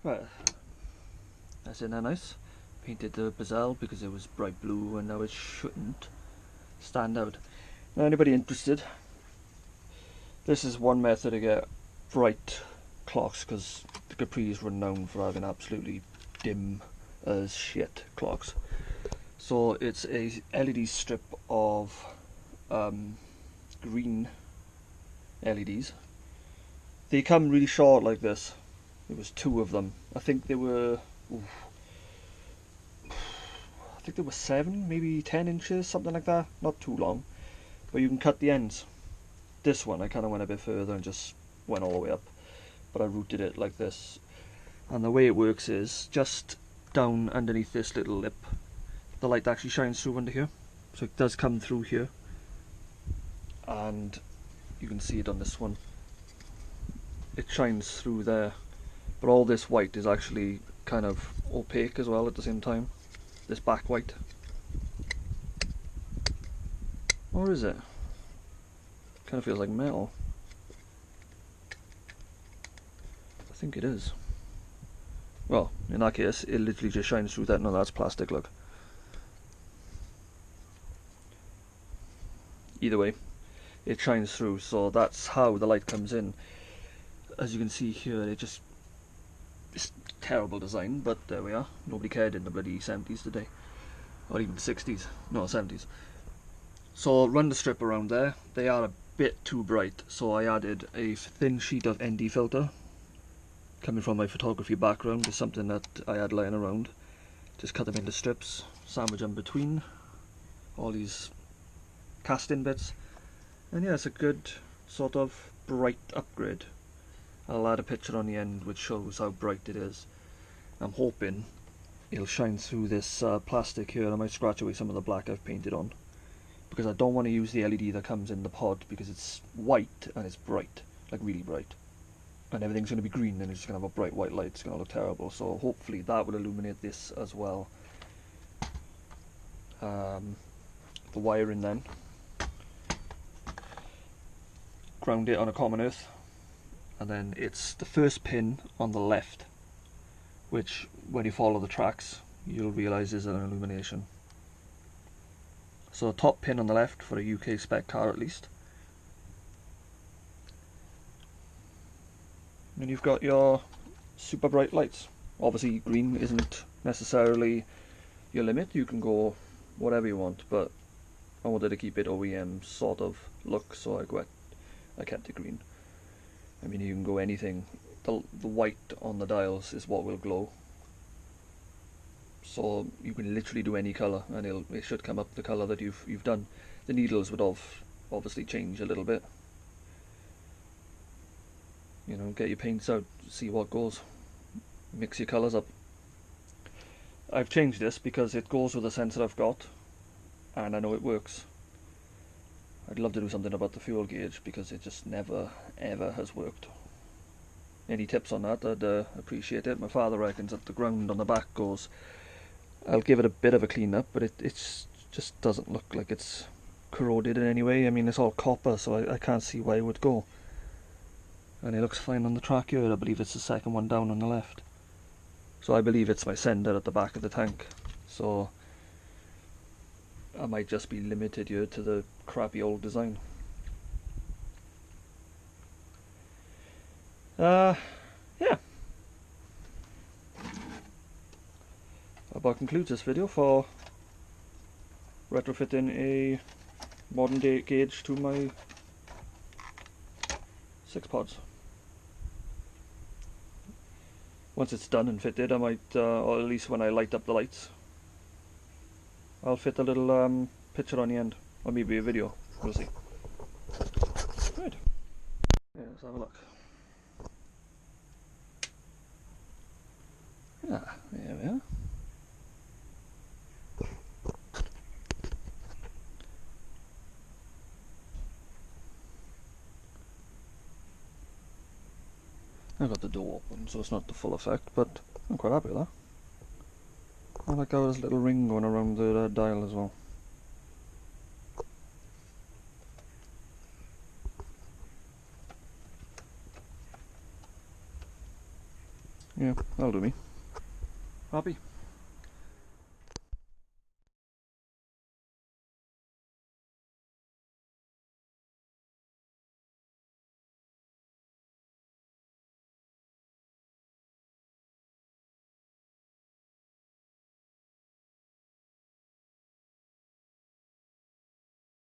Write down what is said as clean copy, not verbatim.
Right, that's in there nice. Painted the bezel because it was bright blue and now it shouldn't stand out. Now anybody interested, this is one method to get bright clocks, because the Capri's renowned for having absolutely dim as shit clocks. So it's a LED strip of green LEDs. They come really short like this. There was 2 of them. I think they were, I think they were 7, maybe 10 inches, something like that. Not too long, but you can cut the ends. This one I kind of went a bit further and just went all the way up, but I routed it like this. And the way it works is just down underneath this little lip, the light actually shines through under here, so it does come through here, and you can see it on this one. It shines through there, but all this white is actually kind of opaque as well at the same time. This back white, or is it? Kind of feels like metal. I think it is. Well, in that case, it literally just shines through that. No, that's plastic, look. Either way, it shines through, so that's how the light comes in. As you can see here, it's terrible design, but there we are. Nobody cared in the bloody 70s today, or even 60s, no 70s. So run the strip around there. They are a bit too bright, so I added a thin sheet of ND filter. Coming from my photography background, is something that I had lying around. Just cut them into strips, sandwich them between all these casting bits, and yeah, it's a good sort of bright upgrade. I'll add a picture on the end which shows how bright it is. I'm hoping it'll shine through this plastic here. I might scratch away some of the black I've painted on, because I don't want to use the LED that comes in the pod, because it's white and it's bright, like really bright, and everything's going to be green and it's just going to have a bright white light. It's going to look terrible, so hopefully that will illuminate this as well. The wiring then, ground it on a common earth, and then it's the first pin on the left, which when you follow the tracks you'll realise is an illumination. So top pin on the left for a UK spec car at least. And you've got your super bright lights. Obviously green isn't necessarily your limit, you can go whatever you want, but I wanted to keep it OEM sort of look, so I kept it green. I mean, you can go anything. The white on the dials is what will glow, so you can literally do any colour and it should come up the colour that you've done. The needles would obviously change a little bit. You know, get your paints out, see what goes, mix your colours up. I've changed this because it goes with the sensor I've got, and I know it works. I'd love to do something about the fuel gauge, because it just never ever has worked. Any tips on that, I'd appreciate it. My father reckons that the ground on the back goes. I'll give it a bit of a clean up, but it just doesn't look like it's corroded in any way. I mean, it's all copper, so I can't see why it would go. And it looks fine on the track here. I believe it's the second one down on the left. So I believe it's my sender at the back of the tank. So I might just be limited here to the crappy old design. Yeah. That about concludes this video for retrofitting a modern day gauge to my 6 pods. Once it's done and fitted, I might, or at least when I light up the lights, I'll fit a little picture on the end, or maybe a video, we'll see. Right, yeah, let's have a look. Yeah, there we are. I got the door open, so it's not the full effect, but I'm quite happy with that. I like how there's a little ring going around the dial as well. Yeah, that'll do me. Happy?